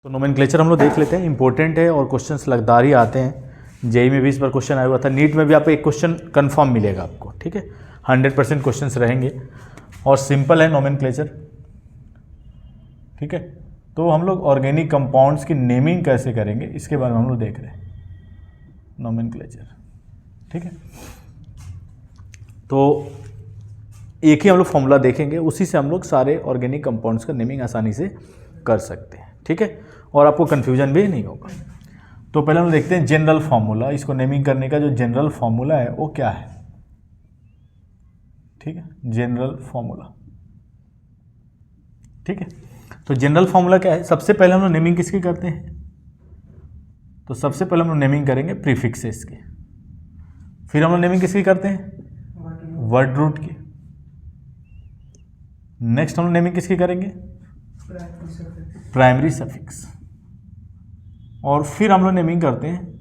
तो नोमेनक्लेचर हम लोग देख लेते हैं, इंपॉर्टेंट है और क्वेश्चंस लगदार ही आते हैं। जेई में भी इस पर क्वेश्चन आया हुआ था, नीट में भी आपको एक क्वेश्चन कंफर्म मिलेगा आपको, ठीक है। 100% क्वेश्चंस रहेंगे और सिंपल है नोमेनक्लेचर, ठीक है। तो हम लोग ऑर्गेनिक कंपाउंड्स की नेमिंग कैसे करेंगे इसके बारे में हम लोग देख रहे हैं, नोमेनक्लेचर, ठीक है। तो एक ही हम लोग फॉर्मूला देखेंगे, उसी से हम लोग सारे ऑर्गेनिक कंपाउंड्स का नेमिंग आसानी से कर सकते हैं, ठीक है, और आपको कन्फ्यूजन भी नहीं होगा। तो पहले हम देखते हैं जनरल फार्मूला, इसको नेमिंग करने का जो जनरल फार्मूला है वो क्या है, ठीक है, जनरल फार्मूला, ठीक है। तो जनरल फार्मूला क्या है, सबसे पहले हम लोग नेमिंग किसकी करते हैं, तो सबसे पहले हम लोग नेमिंग करेंगे प्रीफिक्सेस की, फिर हम लोग नेमिंग किसकी करते हैं, वर्ड रूट की, नेक्स्ट हम लोग नेमिंग किसकी करेंगे, प्राइमरी सफिक्स, और फिर हम लोग नेमिंग करते हैं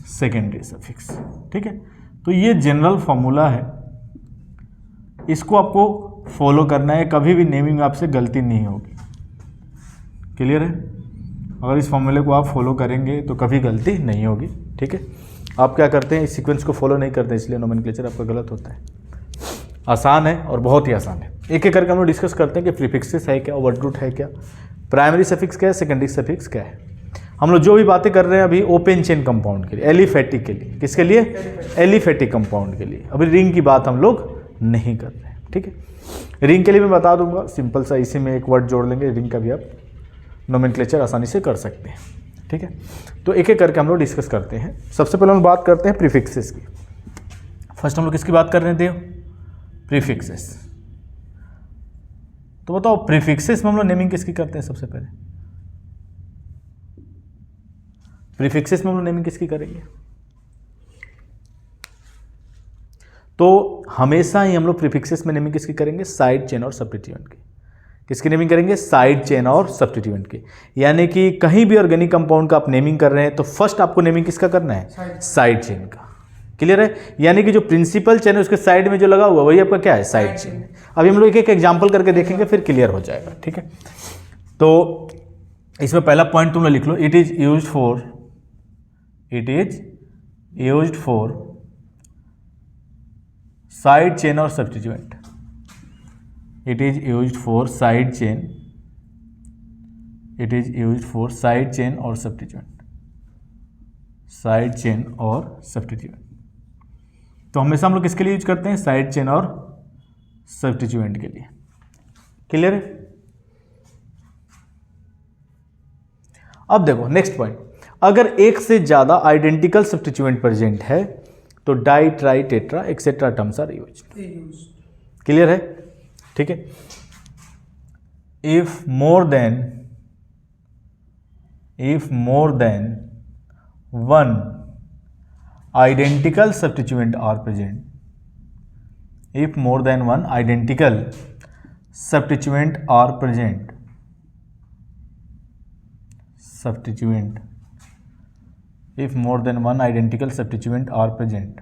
सेकेंडरी सफिक्स, ठीक है। तो ये जनरल फॉर्मूला है, इसको आपको फॉलो करना है, कभी भी नेमिंग में आपसे गलती नहीं होगी, क्लियर है। अगर इस फॉर्मूले को आप फॉलो करेंगे तो कभी गलती नहीं होगी, ठीक है। आप क्या करते हैं, इस सीक्वेंस को फॉलो नहीं करते, इसलिए नोमेनक्लेचर आपका गलत होता है। आसान है और बहुत ही आसान है। एक एक करके हम लोग डिस्कस करते हैं कि प्रीफिक्सेस है क्या, वर्ड रूट है क्या, प्राइमरी सफिक्स क्या है, सेकेंडरी सफिक्स क्या है। हम लोग जो भी बातें कर रहे हैं अभी ओपन चेन कंपाउंड के लिए, एलिफेटिक के लिए, किसके लिए, एलिफेटिक कंपाउंड के लिए। अभी रिंग की बात हम लोग नहीं कर रहे हैं, ठीक है। रिंग के लिए मैं बता दूंगा, सिंपल सा, इसी में एक वर्ड जोड़ लेंगे, रिंग का भी आप नोमेनक्लेचर आसानी से कर सकते हैं, ठीक है। तो एक एक करके हम लोग डिस्कस करते हैं। सबसे पहले हम बात करते हैं प्रीफिक्सेस की। फर्स्ट हम लोग किसकी बात कर रहे थे, प्रीफिक्सेस। तो बताओ प्रीफिक्सेस में हम लोग नेमिंग किसकी करते हैं, सबसे पहले प्रीफिक्सेस में हम लोग नेमिंग किसकी करेंगे, तो हमेशा ही हम लोग प्रीफिक्सेस में नेमिंग किसकी करेंगे, साइड चेन और सब्स्टिट्यूएंट की। किसकी नेमिंग करेंगे, साइड चेन और सब्स्टिट्यूएंट की। यानी कि कहीं भी ऑर्गेनिक कंपाउंड का आप नेमिंग कर रहे हैं तो फर्स्ट आपको नेमिंग किसका करना है, साइड चेन का, क्लियर है। यानी कि जो प्रिंसिपल चेन है उसके साइड में जो लगा हुआ वही आपका क्या है, साइड चेन। अभी हम लोग एक एक एग्जांपल करके देखेंगे, फिर क्लियर हो जाएगा, ठीक है। तो इसमें पहला पॉइंट तुम लोग लिख लो, it is used for side chain और substituent. It is used for side chain, it is used for side chain और सब्स्टिट्यूएंट, साइड चेन और सब्स्टिट्यूएंट। तो हमेशा हम लोग किसके लिए यूज करते हैं, साइड चेन और सब्स्टिट्यूएंट के लिए, क्लियर है। अब देखो नेक्स्ट पॉइंट, अगर एक से ज्यादा आइडेंटिकल सब्स्टिट्यूएंट प्रेजेंट है तो di, tri, tetra etcetera terms are used, clear है, ठीक है। If more than one identical substituent are present, if more than one identical substituent are present, if more than one identical substituent are present,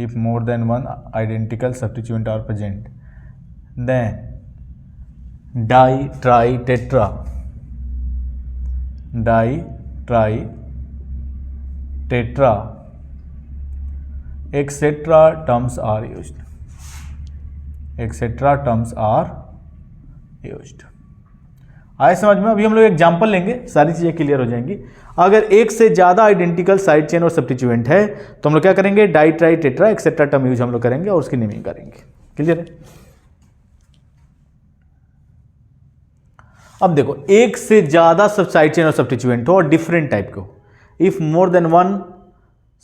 if more than one identical substituent are present, then di, tri, tetra, di, tri, tetra etcetera terms are used, etcetera terms are used. आए समझ में। अभी हम लोग example लेंगे, सारी चीजें clear हो जाएंगी। अगर एक से ज्यादा आइडेंटिकल साइड चेन और सब्स्टिट्यूएंट है तो हम लोग क्या करेंगे, di, tri, tetra etcetera term use हम लोग करेंगे और उसकी नेमिंग करेंगे, क्लियर है। अब देखो, एक से ज्यादा सब साइड चेन और सब्स्टिट्यूएंट हो और डिफरेंट टाइप के हो, if more than one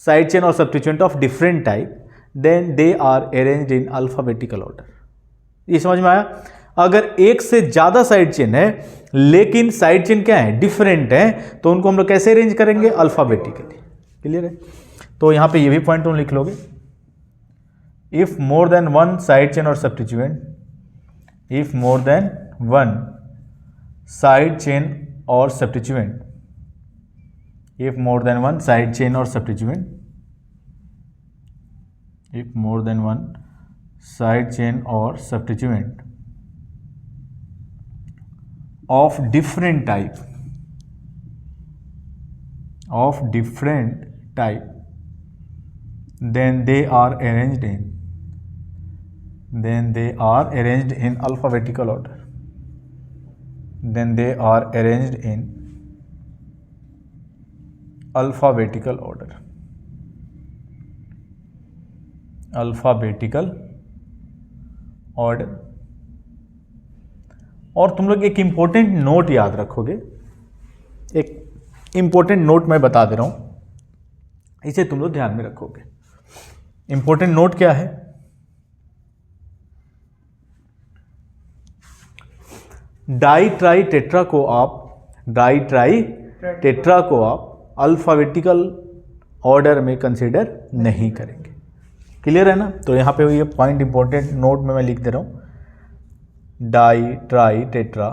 side chain और substituent of different type, then they are arranged in alphabetical order. ये समझ में आया। अगर एक से ज्यादा साइड चेन है लेकिन साइड चेन क्या है, डिफरेंट है, तो उनको हम लोग कैसे अरेंज करेंगे, अल्फाबेटिकली, क्लियर है। तो यहां पे ये भी पॉइंट तुम लिख लोगे, if more than one side chain और substituent, if more than one side chain और substituent, if more than one side chain or substituent, if more than one side chain or substituent, of different type, then they are arranged in alphabetical order. और तुम लोग एक important note याद रखोगे, एक important note मैं बता दे रहा हूं, इसे तुम लोग ध्यान में रखोगे। इंपॉर्टेंट नोट क्या है? डाई ट्राई टेट्रा को आप अल्फाबेटिकल ऑर्डर में कंसीडर नहीं करेंगे। क्लियर है ना? तो यहां पे ये पॉइंट इंपॉर्टेंट नोट में मैं लिख दे रहा हूं, die tri tetra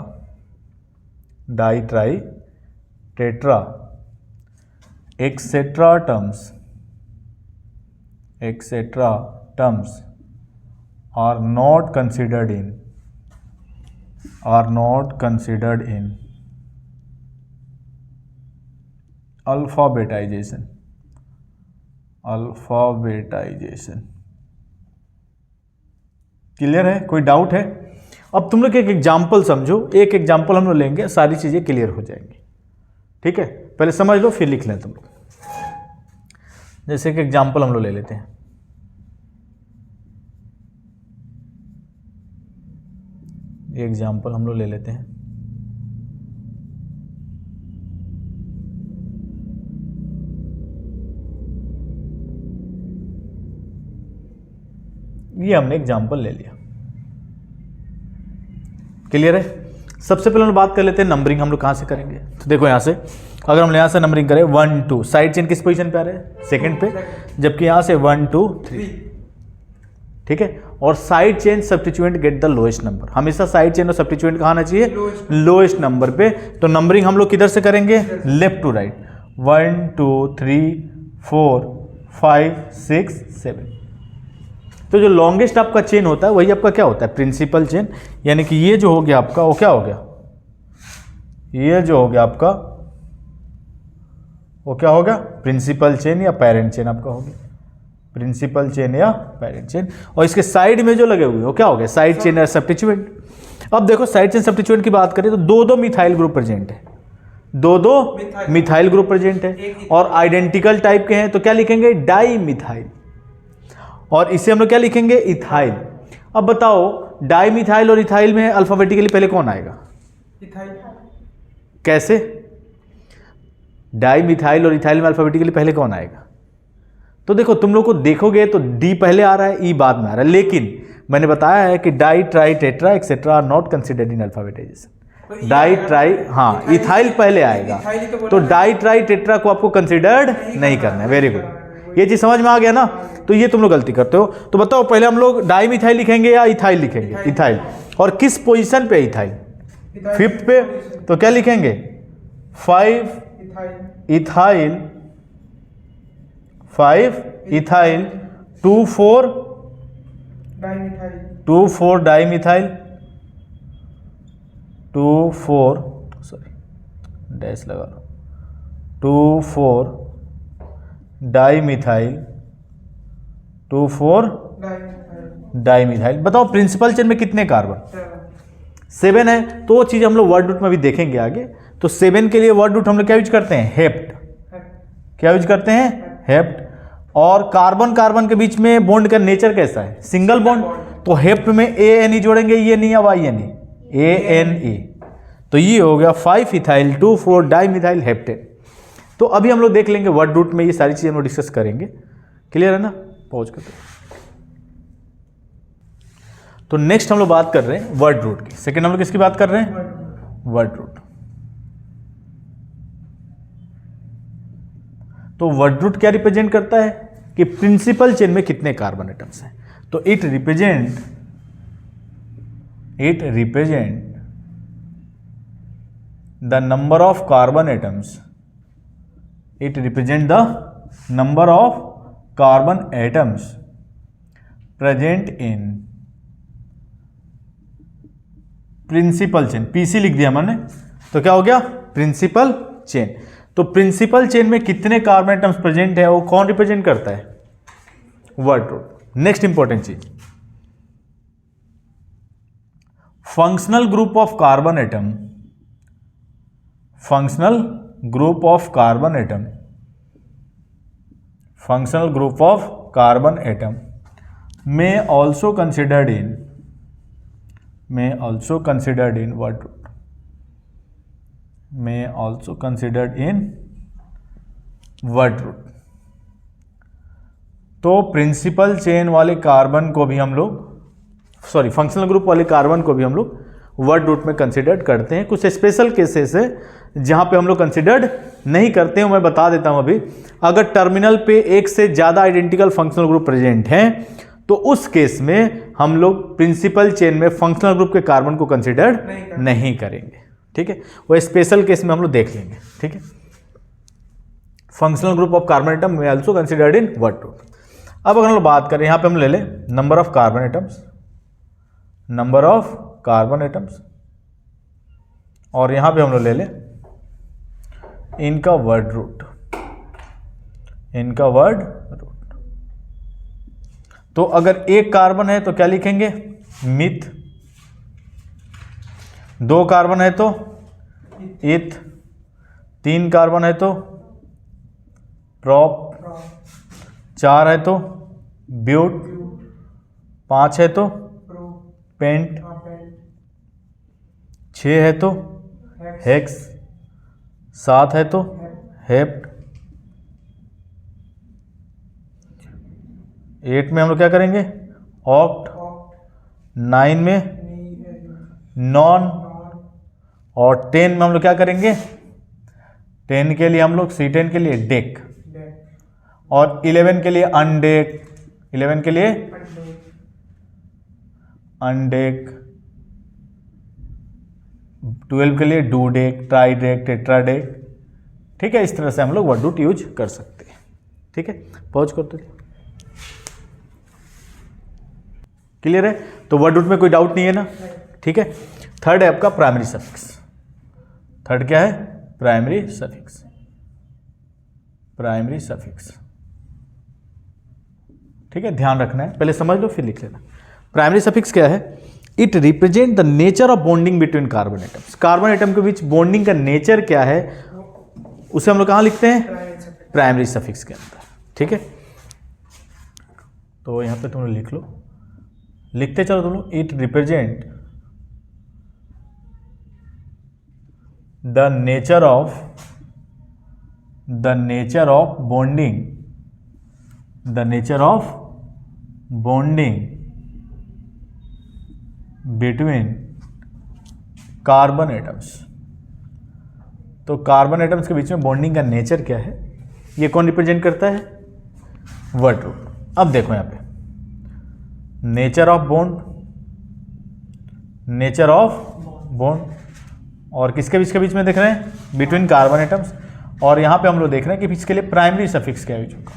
etcetera terms are not considered in alphabetization. Clear है? कोई डाउट है? अब तुम लोग एक एग्जाम्पल समझो, एक एग्जाम्पल हम लोग लेंगे, सारी चीजें क्लियर हो जाएंगी। ठीक है, पहले समझ लो फिर लिख लें तुम लोग। जैसे कि एग्जाम्पल हम लोग ले लेते हैं, ये एग्जाम्पल हम लोग ले लेते हैं। ये हमने एग्जाम्पल ले लिया। क्लियर है? सबसे पहले हम बात कर लेते हैं नंबरिंग हम लोग कहां से करेंगे। तो देखो यहां से अगर हम यहां से नंबरिंग करें 1 2, साइड चेन किस पोजीशन पे आ रहे हैं? सेकंड पे, जबकि यहां से 1 2 3। ठीक है, और side chain substituent get the lowest number. हमेशा साइड चेन और सब्स्टिट्यूएंट कहां आना चाहिए? लोएस्ट नंबर पे। तो नंबरिंग हम लोग किधर से करेंगे? Left to right. 1 2 3 4 5 6 7। तो जो लॉन्गेस्ट आपका चेन होता है वही आपका क्या होता है? Principal chain. यानी कि ये जो हो गया आपका, वो क्या हो गया? ये जो हो गया आपका, वो क्या होगा? प्रिंसिपल चेन या पेरेंट चेन आपका हो गया, प्रिंसिपल चेन या पेरेंट चेन। और इसके साइड में जो लगे हुए वो क्या हो गया? साइड चेन या सब्स्टिट्यूएंट। अब देखो साइड चेन सब्स्टिट्यूएंट की बात करें तो दो मिथाइल ग्रुप प्रेजेंट है, दो मिथाइल ग्रुप प्रेजेंट है और आइडेंटिकल टाइप के हैं, तो क्या लिखेंगे? Di methyl. और इसे हम लोग क्या लिखेंगे? इथाइल। अब बताओ डाई मिथाइल और इथाइल में अल्फाबेटिकली पहले कौन आएगा? इथाइल। कैसे? डाई मिथाइल और इथाइल में अल्फाबेटिकली पहले कौन आएगा? तो देखो तुम लोग को देखोगे तो डी पहले आ रहा है, ई बाद में आ रहा है, लेकिन मैंने बताया है कि di tri tetra etcetera are not considered in alphabetization. Di tri, हाँ इथाइल पहले आएगा, तो डाई ट्राई टेट्रा को आपको कंसिडर्ड नहीं करना है। वेरी गुड, ये चीज समझ में आ गया ना? तो ये तुम लोग गलती करते हो। तो बताओ पहले हम लोग डाई मिथाइल लिखेंगे या इथाइल लिखेंगे? इथाइल। और किस पोजीशन पे इथाइल? 5th पे। तो क्या लिखेंगे? 5 इथाइल 2 4 डाइमिथाइल 2 4 सॉरी डैश लगा रहा हूं, 2 4 डाइमिथाइल 2 4 डाइमिथाइल। बताओ प्रिंसिपल चेन में कितने कार्बन? 7 है। तो वो चीज हम लोग वर्ड रूट में भी देखेंगे आगे। तो 7 के लिए वर्ड रूट हम लोग क्या यूज करते हैं? हेप्ट। क्या यूज करते हैं? हेप्ट। और कार्बन कार्बन के बीच में बॉन्ड का नेचर कैसा है? Single bond. तो हेप्ट में ANE जोड़ेंगे, ये नहीं या YNE? ANE। तो ये हो गया 5 इथाइल 2 4 डाइमिथाइल हेप्टेन। तो अभी हम लोग देख लेंगे वर्ड रूट में, ये सारी चीजें हम लोग डिस्कस करेंगे। क्लियर है ना? पहुंच करते। तो नेक्स्ट हम लोग बात कर रहे हैं वर्ड रूट की। सेकंड हम लोग किसकी बात कर रहे हैं? Word root. तो वर्ड रूट क्या रिप्रेजेंट करता है कि प्रिंसिपल चेन में कितने कार्बन एटम्स हैं। तो it represent the number of carbon atoms. It represent the number of carbon atoms present in principle chain, PC लिख दिया मैंने, तो क्या हो गया प्रिंसिपल चेन। तो प्रिंसिपल चेन में कितने कार्बन एटम्स प्रेजेंट है वो कौन रिप्रेजेंट करता है, वर्ड रूट। नेक्स्ट इंपॉर्टेंट चीज, functional group of carbon atom, functional group of carbon atom, functional group of carbon atom may also considered in word root, may also considered in word root। तो principal chain वाले carbon को भी हम लोग, sorry functional group वाले carbon को भी हम लोग वर्ड रूट में कंसिडर्ड करते हैं। कुछ स्पेशल केसेस है जहां पे हम लोग कंसिडर्ड नहीं करते हैं, मैं बता देता हूं अभी। अगर टर्मिनल पे एक से ज्यादा आइडेंटिकल फंक्शनल ग्रुप प्रेजेंट हैं तो उस केस में हम लोग प्रिंसिपल चेन में फंक्शनल ग्रुप के कार्बन को कंसिडर नहीं करेंगे, ठीक है। वो स्पेशल केस में हम लोग देख लेंगे, ठीक है। Functional group of carbon atom में also considered in word root. अब अगर हम लोग बात करें, यहां पे हम ले लें number of carbon atoms, number of carbon atoms, और यहां पे हम लोग ले लें इनका वर्ड रूट, इनका वर्ड रूट। तो अगर एक कार्बन है तो क्या लिखेंगे, मिथ, दो कार्बन है तो इथ, तीन कार्बन है तो प्रॉप, चार है तो ब्यूट, पांच है तो पेंट, छः है तो हेक्स, सात है तो हेप्ट, 8 में हम लोग क्या करेंगे ऑक्ट, 9 में नॉन, और 10 में हम लोग क्या करेंगे, 10 के लिए हम लोग C10 के लिए डेक, और 11 के लिए अनडेक, 11 के लिए अनडेक, 12 के लिए डूडेक, ट्राइडेक, टेट्राडेक, ठीक है। इस तरह से हम लोग वर्ड रूट यूज कर सकते हैं, ठीक है। पहुंच कर तो क्लियर है, तो वर्ड रूट में कोई डाउट नहीं है ना, ठीक है। थर्ड है आपका प्राइमरी सफिक्स। थर्ड क्या है, प्राइमरी सफिक्स, प्राइमरी सफिक्स, ठीक है। ध्यान रखना है, पहले समझ लो फिर लिख लेना। प्राइमरी सफिक्स क्या है, it represent the nature of bonding between carbon atoms. Carbon atom के बीच बॉन्डिंग का नेचर क्या है उसे हम लोग कहाँ लिखते हैं, प्राइमरी सफिक्स के अंदर, ठीक है। तो यहां पे तुम लोग लिख लो, लिखते चलो तुम लोग, it represent the nature of bonding, the nature of bonding between carbon atoms. तो कार्बन एटम्स के बीच में बॉन्डिंग का नेचर क्या है, ये कौन रिप्रेजेंट करता है, वर्ड रूट। अब देखो यहां पे nature of bond, nature of bond, और किसके बीच के बीच में देख रहे हैं, बिटवीन कार्बन एटम्स। और यहां पे हम लोग देख रहे हैं कि इसके लिए प्राइमरी सफिक्स क्या यूज होगा,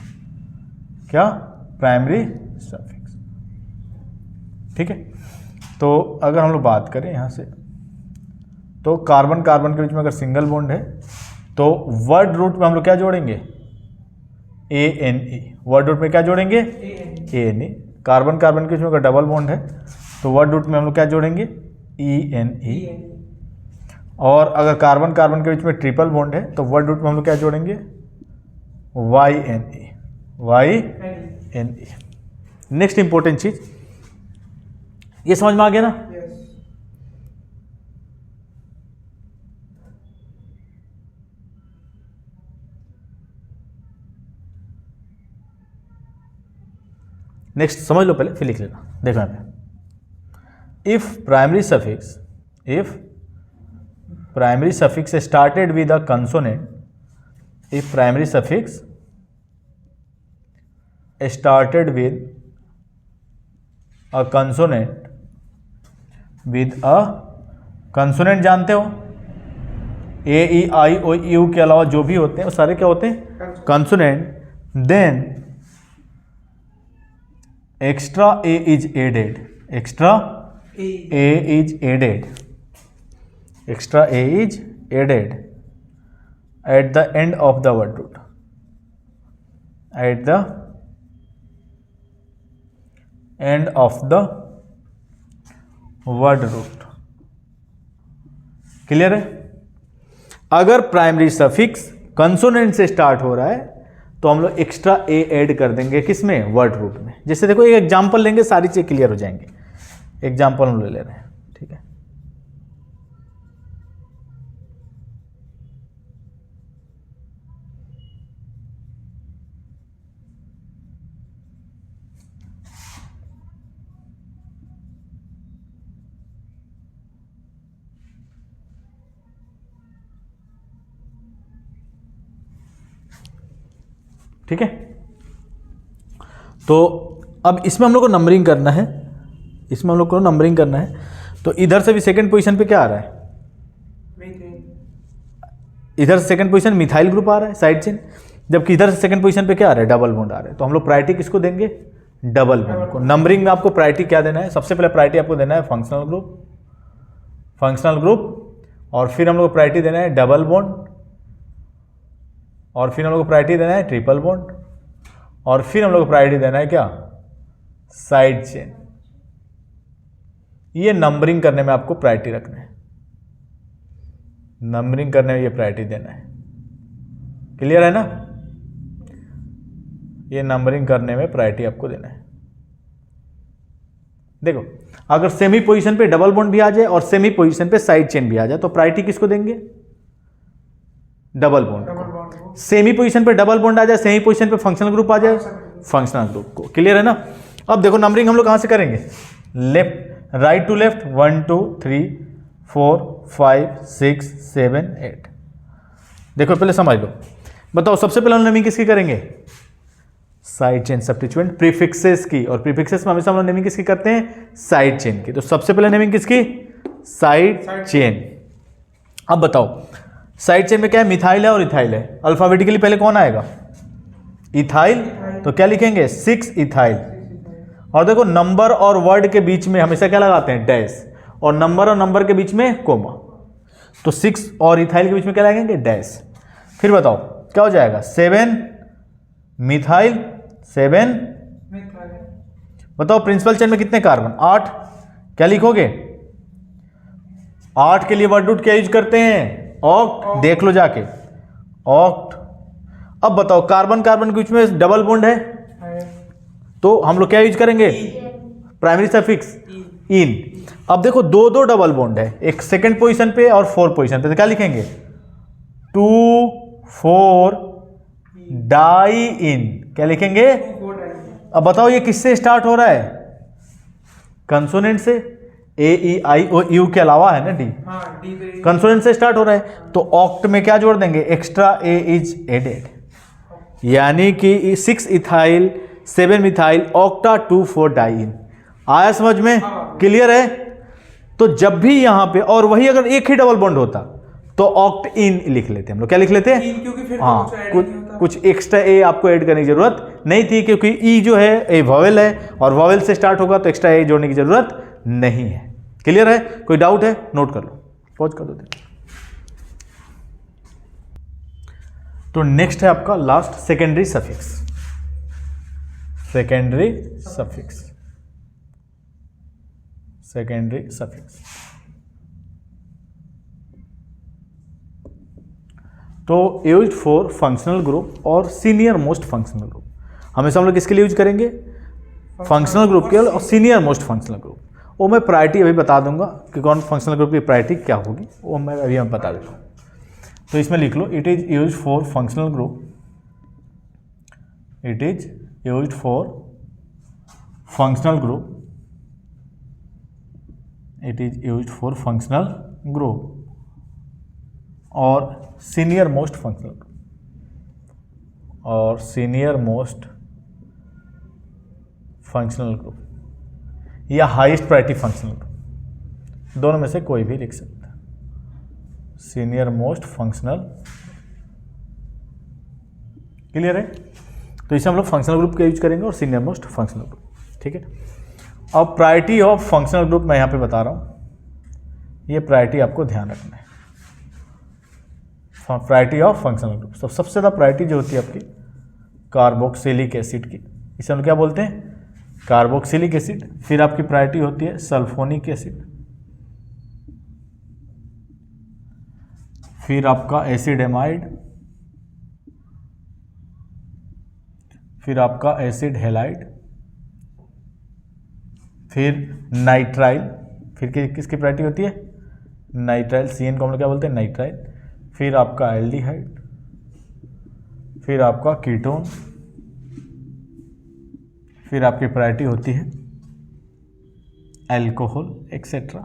क्या, प्राइमरी सफिक्स, ठीक है। तो अगर हम लोग बात करें यहां से, तो कार्बन कार्बन के बीच में अगर सिंगल बॉन्ड है तो वर्ड रूट में हम लोग क्या जोड़ेंगे, ANE, वर्ड रूट में क्या जोड़ेंगे, ANE। कार्बन कार्बन के बीच में अगर डबल बॉन्ड है तो वर्ड रूट में हम लोग क्या जोड़ेंगे, ENE। और अगर कार्बन कार्बन के बीच में ट्रिपल बॉन्ड है तो वर्ड रूट में हम लोग क्या जोड़ेंगे, YNE, YNE। नेक्स्ट इंपॉर्टेंट चीज, ये समझ में आ गया ना। नेक्स्ट समझ लो पहले फिर लिख लेना। देखो यहां पे, if primary suffix started with a consonant, if primary suffix started with a consonant, with a consonant जानते हो, A, E, I, O, U के अलावा जो भी होते हैं वो सारे क्या होते हैं, consonant. Then extra A is added, extra A is added, extra A is added at the end of the word root, at the end of the word root. Clear है? अगर प्राइमरी सफिक्स कंसोनेंट से start हो रहा है तो हम लोग extra ए add कर देंगे किसमें? वर्ड रूट में। जैसे देखो एक एग्जांपल लेंगे, सारी चीज क्लियर हो जाएंगे। एग्जांपल हम ले रहे हैं, ठीक है। ठीक है, तो अब इसमें हम लोग को नंबरिंग करना है, इसमें हम लोग को नंबरिंग करना है। तो इधर से भी सेकंड पोजीशन पे क्या आ रहा है? इधर से सेकंड पोजीशन मिथाइल ग्रुप आ रहा है साइड चेन, जबकि इधर से सेकंड पोजीशन पे क्या आ रहा है? डबल बॉन्ड आ रहा है। तो हम लोग प्रायोरिटी किसको देंगे? डबल बॉन्ड को। नंबरिंग में आपको प्रायोरिटी क्या देना है? सबसे पहले प्रायोरिटी आपको देना है फंक्शनल ग्रुप, फंक्शनल ग्रुप, और फिर हम लोग को प्रायोरिटी देना है डबल बॉन्ड, और फिर हम लोग को प्रायोरिटी देना है ट्रिपल बॉन्ड, और फिर हम लोग को प्रायोरिटी देना है क्या? Side chain. ये नंबरिंग करने में आपको प्रायोरिटी रखना है, नंबरिंग करने में ये प्रायोरिटी देना है। क्लियर है ना? ये नंबरिंग करने में प्रायोरिटी आपको देना है। देखो अगर सेमी पोजीशन पे डबल बॉन्ड भी आ जाए और सेमी पोजीशन पे साइड चेन भी आ जाए तो प्रायोरिटी किसको देंगे? डबल बॉन्ड को। सेमी पोजीशन पे डबल बॉन्ड आ जाए, सेमी पोजीशन पे फंक्शनल ग्रुप आ जाए, फंक्शनल ग्रुप को। क्लियर है ना? अब देखो नंबरिंग हम लोग कहां से करेंगे? Left, right to left, 1 2 3 4 5 6 7 8। देखो पहले समझ लो, बताओ सबसे पहले नेमिंग किसकी करेंगे? साइड चेन सब्स्टिट्यूएंट प्रीफिक्सेस की, और प्रीफिक्सेस में हमेशा हम लोग नेमिंग किसकी करते हैं? साइड चेन की। तो सबसे पहले नेमिंग किसकी? Side chain. अब बताओ साइड चेन में क्या है? मिथाइल है और इथाइल है। अल्फाबेटिकली पहले कौन आएगा? इथाइल। तो क्या लिखेंगे? 6 इथाइल। और देखो नंबर और वर्ड के बीच में हमेशा क्या लगाते हैं? डैश। और नंबर और नंबर के बीच में कोमा। तो 6 और इथाइल के बीच में क्या लगाएंगे? डैश। फिर बताओ क्या हो जाएगा? 7 मिथाइल 7। बताओ प्रिंसिपल चेन में कितने कार्बन? 8। क्या लिखोगे? 8 के लिए वर्ड रूट क्या यूज करते हैं? ऑक्ट। देख लो जाके, ऑक्ट। अब बताओ कार्बन कार्बन के बीच में डबल बॉन्ड है तो हम लोग क्या यूज करेंगे? प्राइमरी सफिक्स इन। अब देखो दो दो डबल बॉन्ड है, एक सेकंड पोजीशन पे और फोर्थ पोजीशन पे, तो क्या लिखेंगे? 2 4 डाई इन। क्या लिखेंगे? अब बताओ ये किससे स्टार्ट हो रहा है? कंसोनेंट से। ए ई आई ओ यू के अलावा है ना डी, कंसोनेंट से स्टार्ट हो रहा है। तो ऑक्ट में क्या जोड़ देंगे? एक्स्ट्रा ए इज एडेड, यानी कि 6 इथाइल 7 मिथाइल ऑक्टा 2 4 डाइन। आया समझ में? क्लियर है? तो जब भी यहां पे, और वही अगर एक ही डबल बॉन्ड होता तो ऑक्ट इन लिख लेते हम लोग। क्या लिख लेते? हाँ, कुछ एक्स्ट्रा ए आपको ऐड करने की जरूरत नहीं थी, क्योंकि ई जो है ए वॉवेल है और वॉवेल से स्टार्ट होगा तो एक्स्ट्रा ए जोड़ने की जरूरत नहीं है। क्लियर है? कोई डाउट है? नोट कर लो, पॉज कर दो। तो नेक्स्ट है आपका last secondary suffix. Secondary suffix, secondary suffix. तो यूज्ड फॉर फंक्शनल ग्रुप और सीनियर मोस्ट फंक्शनल ग्रुप। हमेशा हम लोग किसके लिए यूज करेंगे? फंक्शनल ग्रुप के और सीनियर मोस्ट फंक्शनल ग्रुप। वो मैं प्रायोरिटी अभी बता दूंगा कि कौन फंक्शनल ग्रुप की प्रायोरिटी क्या होगी, वो मैं अभी बता देता हूँ। तो इसमें लिख लो, it is used for functional group, it is used for functional group, it is used for functional group और सीनियर मोस्ट फंक्शनल ग्रुप, और सीनियर मोस्ट फंक्शनल ग्रुप या हाईएस्ट प्रायोरिटी फंक्शनल ग्रुप, दोनों में से कोई भी लिख सकता है। Senior most functional. क्लियर है? तो इसे हम लोग फंक्शनल ग्रुप का यूज करेंगे और सीनियर मोस्ट फंक्शनल ग्रुप। ठीक है? अब प्रायोरिटी ऑफ फंक्शनल ग्रुप मैं यहां पे बता रहा हूं। ये प्रायोरिटी आपको ध्यान रखना है, प्रायोरिटी ऑफ फंक्शनल ग्रुप। तो सबसे ज़्यादा प्रायोरिटी जो होती है आपकी कार्बोक्सिलिक एसिड की, इसे हम क्या बोलते हैं, कार्बोक्सिलिक एसिड। फिर आपकी प्रायोरिटी होती है सल्फोनिक एसिड, फिर आपका एसिड एमाइड, फिर आपका एसिड हेलाइड, फिर नाइट्राइल, फिर किसकी प्रायोरिटी होती है, नाइट्राइल, CN को हम लोग क्या बोलते हैं, नाइट्राइल। फिर आपका एल्डिहाइड, फिर आपका कीटोन, फिर आपकी प्रायोरिटी होती है अल्कोहल एक्सेट्रा।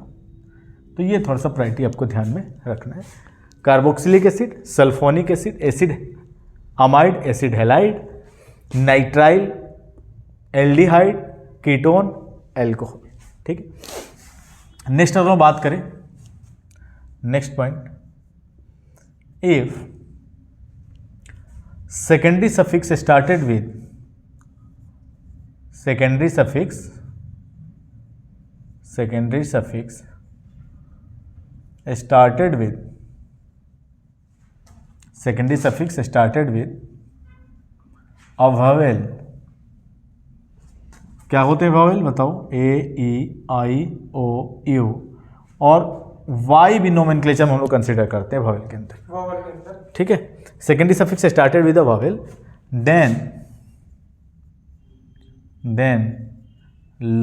तो ये थोड़ा सा प्रायोरिटी आपको ध्यान में रखना है, carboxylic acid, sulphonic acid, acid amide, acid halide, nitrile, aldehyde, ketone, alcohol. ठीक है, नेक्स्ट अगर हम बात करें, next point, if secondary suffix started with, secondary suffix started with a vowel, क्या होते हैं vowel बताओ, A, E, I, O, U, और Y भी नोमेनक्लेचर हम लोग कंसिडर करते हैं vowel के अंदर, ठीक है। Secondary suffix started with a vowel, then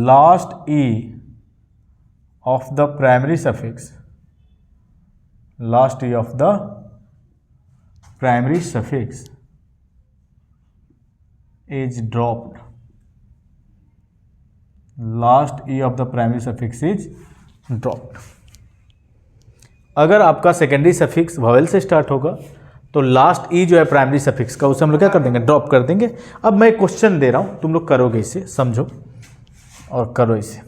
last E of the primary suffix is dropped. अगर आपका सेकेंडरी सफिक्स वॉवेल से स्टार्ट होगा तो लास्ट ई जो है प्राइमरी सफिक्स का, उसे हम लोग क्या कर देंगे, ड्रॉप कर देंगे। अब मैं क्वेश्चन दे रहा हूं, तुम लोग करोगे इसे, समझो और करो इसे।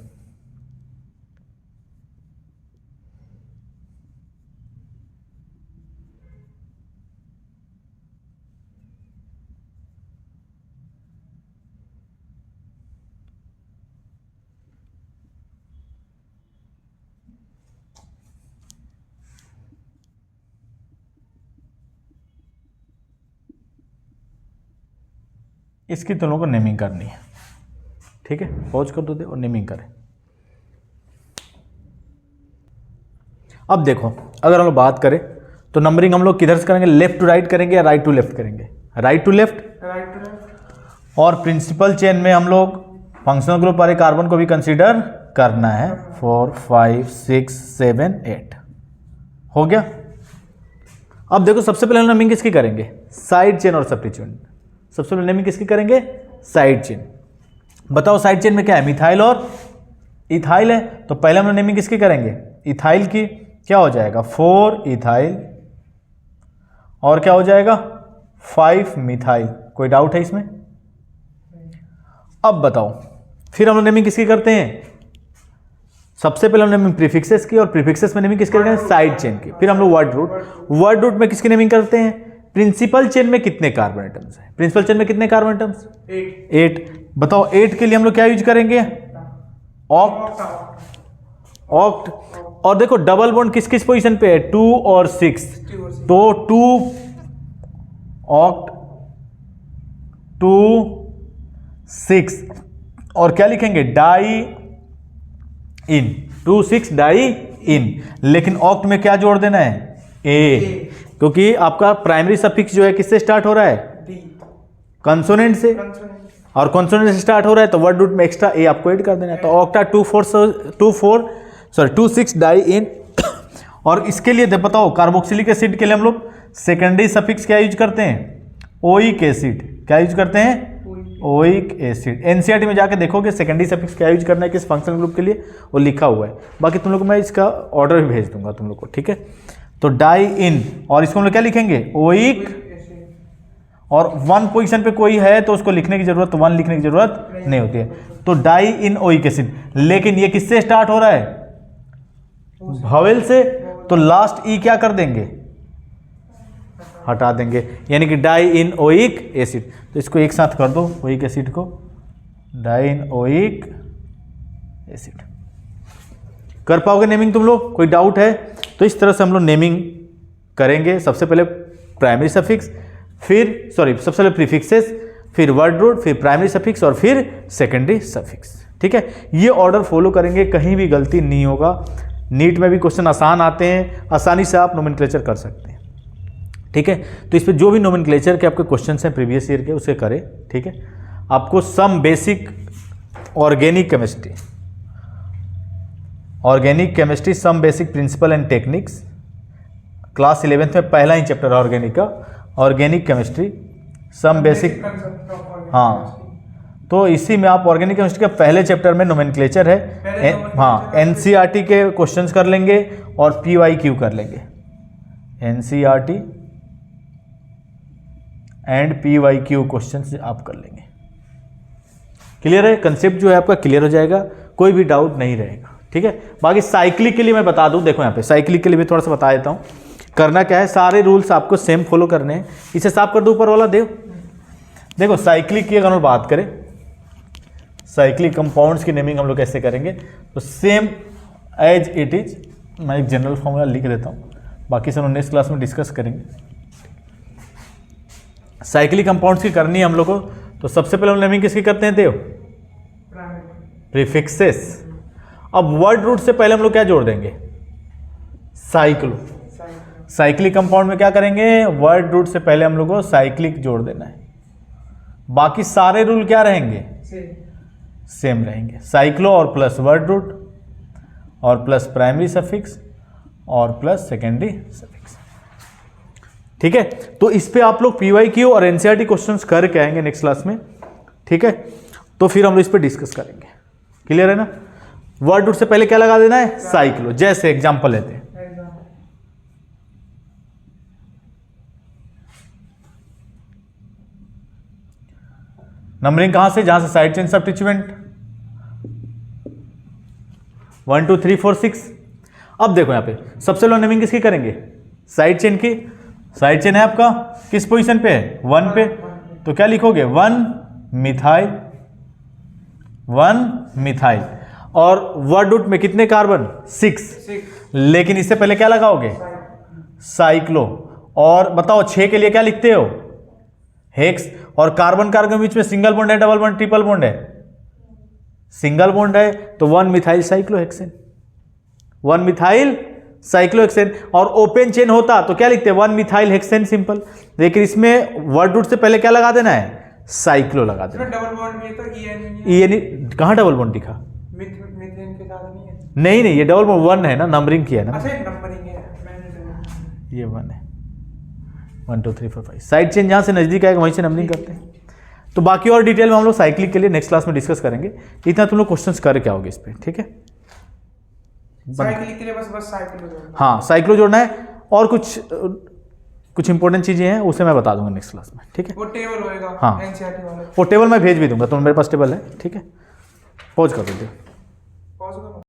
इसकी तुम लोगों को नेमिंग करनी है, ठीक है, पॉज कर दो दे और नेमिंग करें। अब देखो, अगर हम लोग बात करें तो नंबरिंग हम लोग किधर से करेंगे, लेफ्ट टू राइट करेंगे या राइट टू लेफ्ट करेंगे, राइट टू लेफ्ट। और प्रिंसिपल चेन में हम लोग फंक्शनल ग्रुप वाले कार्बन को भी कंसीडर करना है, 4, 5, 6, 7, 8 हो गया। अब देखो, सबसे पहले नेमिंग किसकी करेंगे, साइड चेन और सब्स्टिट्यूएंट। सबसे पहले नेमिंग किसकी करेंगे, साइड चेन। बताओ साइड चेन में क्या है, मिथाइल और इथाइल है, तो पहले हम नेमिंग किसकी करेंगे, इथाइल की। क्या हो जाएगा, 4 इथाइल और क्या हो जाएगा, 5 मिथाइल। कोई डाउट है इसमें? अब बताओ, फिर हम लोग नेमिंग किसकी करते हैं, सबसे पहले हम नेमिंग प्रीफिक्सेस की, और प्रीफिक्सेस में नेमिंग किसकी करते हैं, साइड चेन की। फिर हम लोग वर्ड रूट में किसकी नेमिंग करते हैं, प्रिंसिपल चेन में कितने कार्बन एटम्स हैं, प्रिंसिपल चेन में कितने कार्बन एटम्स, 8। बताओ 8 के लिए हम लोग क्या यूज करेंगे, ऑक्ट। और देखो डबल बॉन्ड किस किस पोजीशन पे है, 2 और 6, तो 2 ऑक्ट, 2 6, और क्या लिखेंगे, डाई इन, 2 6 डाई इन। लेकिन ऑक्ट में क्या जोड़ देना है, ए, क्योंकि आपका प्राइमरी सफिक्स जो है किससे स्टार्ट हो रहा है, कंसोनेंट से, और कंसोनेंट से स्टार्ट हो रहा है तो वर्ड रूट में एक्स्ट्रा ए आपको ऐड कर देना है। तो ऑक्टा 2 6 डाई इन। और इसके लिए बताओ कार्बोक्सिलिक एसिड के लिए हम लोग सेकेंडरी सफिक्स क्या यूज करते हैं, ओइक एसिड। क्या यूज करते हैं, ओइक एसिड। एनसीईआरटी में जाके देखोगे सेकेंडरी सफिक्स क्या यूज करना है किस फंक्शनल ग्रुप के लिए, वो लिखा हुआ है। बाकी तुम लोग को मैं इसका ऑर्डर भी भेज दूंगा तुम लोग को, ठीक है। तो डाई इन, और इसको हम लोग क्या लिखेंगे, ओइक, और 1 पोजीशन पे कोई है तो उसको लिखने की जरूरत, 1 लिखने की जरूरत नहीं होती है। तो डाई इन ओइक एसिड। लेकिन ये किससे स्टार्ट हो रहा है, वॉवेल से, तो लास्ट ई क्या कर देंगे, हटा देंगे, यानी कि डाई इन ओइक एसिड। तो इसको एक साथ कर दो, ओइक एसिड को, डाई इन ओइक एसिड। कर पाओगे नेमिंग तुम लोग? कोई डाउट है? तो इस तरह से हम लोग नेमिंग करेंगे। सबसे पहले प्राइमरी सफिक्स, फिर सबसे पहले प्रीफिक्सेस, फिर वर्ड रूट, फिर प्राइमरी सफिक्स और फिर सेकेंडरी सफिक्स। ठीक है, ये ऑर्डर फॉलो करेंगे, कहीं भी गलती नहीं होगा। नीट में भी क्वेश्चन आसान आते हैं, आसानी से आप नोमेनक्लेचर कर सकते हैं। ठीक है, तो इस पे जो भी नोमेनक्लेचर के आपके क्वेश्चन हैं प्रीवियस ईयर के, उसे करें। ठीक है, आपको some basic organic chemistry some basic principal and techniques, class 11th में पहला ही चैप्टर ऑर्गेनिक का, ऑर्गेनिक केमिस्ट्री सम बेसिक। हाँ, तो इसी में आप ऑर्गेनिक केमिस्ट्री के पहले चैप्टर में नोमेनक्लेचर है। हाँ, एनसीईआरटी के क्वेश्चंस कर लेंगे और पीवाईक्यू कर लेंगे। एनसीईआरटी एंड पीवाईक्यू क्वेश्चंस आप कर लेंगे। क्लियर है? कंसेप्ट जो है आपका क्लियर हो जाएगा, कोई भी डाउट नहीं रहेगा। ठीक है, बाकी साइक्लिक के लिए मैं बता दूं, देखो यहाँ पे साइक्लिक के लिए भी थोड़ा सा बता देता हूँ। करना क्या है, सारे रूल्स आपको सेम फॉलो करने हैं। इसे साफ कर दो ऊपर वाला देव। देखो साइक्लिक की अगर हम बात करें, साइक्लिक कंपाउंड्स की नेमिंग हम लोग कैसे करेंगे, तो सेम एज इट इज मैं एक जनरल फॉर्मूला लिख देता हूँ, बाकी सब नेक्स्ट क्लास में डिस्कस करेंगे। साइक्लिक कंपाउंड्स की करनी है हम लोग को, तो सबसे पहले हम नेमिंग किसकी करते हैं देव? प्रीफिक्सेस। अब वर्ड रूट से पहले हम लोग क्या जोड़ देंगे? साइक्लो। साइक्लिक कंपाउंड में क्या करेंगे? वर्ड रूट से पहले हम लोग को साइक्लिक जोड़ देना है। बाकी सारे रूल क्या रहेंगे? सेम रहेंगे। साइक्लो और प्लस वर्ड रूट और प्लस प्राइमरी सफिक्स और प्लस सेकेंडरी सफिक्स। ठीक है, तो इस पे आप लोग पीवाईक्यू और एनसीईआरटी क्वेश्चंस करके आएंगे नेक्स्ट क्लास में। ठीक है, तो फिर हम लोग इस पे डिस्कस करेंगे। क्लियर है ना? वर्ड रूट से पहले क्या लगा देना है? साइक्लो। जैसे एग्जांपल लेते हैं, नंबरिंग कहां से? जहां से साइड चेन सबस्टिट्यूएंट 1 2 3 4 6। अब देखो यहां पे सबसे लो नेमिंग किसकी करेंगे? साइड चेन की। साइड चेन है आपका किस पोजीशन पे है? 1 पे। तो क्या लिखोगे? 1 मिथाइल, 1 मिथाइल। और वर्ड रूट में कितने कार्बन? 6। लेकिन इससे पहले क्या लगाओगे? साइक्लो। और बताओ 6 के लिए क्या लिखते हो? हेक्स। और कार्बन कार्बन के बीच में सिंगल बॉन्ड है, डबल बॉन्ड, ट्रिपल बॉन्ड है? सिंगल बॉन्ड है, तो 1 मिथाइल साइक्लोहेक्सेन। 1 methyl cyclohexane. और ओपन चेन होता तो क्या लिखते हैं? 1 मिथाइल हेक्सेन सिंपल। लेकिन इसमें वर्ड रूट से पहले क्या लगा देना है? साइक्लो लगा देना। डबल बॉन्ड में तो ई कहां डबल बॉन्ड दिखा? मीथेन के साथ नहीं है। नहीं, ये डबल बॉन्ड 1 है ना, नंबरिंग किया है ना। अच्छा, नंबरिंग है, मैंने ये 1 है। 1 2 3 4 5। साइड चेन जहां से नजदीक आएगा वहीं से नंबरिंग करते हैं। तो बाकी और डिटेल में हम लोग साइक्लिक के लिए नेक्स्ट क्लास में डिस्कस करेंगे। इतना तुम लोग क्वेश्चंस करके आओगे इस पे। ठीक है, साइक्लिक के लिए बस साइक्लो जोड़ना। हाँ, साइक्लो जोड़ना है। और कुछ इंपॉर्टेंट चीजें हैं, उसे मैं बता दूंगा नेक्स्ट क्लास में। ठीक है, वो टेबल होएगा। हाँ, एनसीईआरटी वाला वो टेबल मैं भेज भी दूंगा, तो मेरे पास टेबल है। ठीक है, पॉज कर दीजिए। पॉज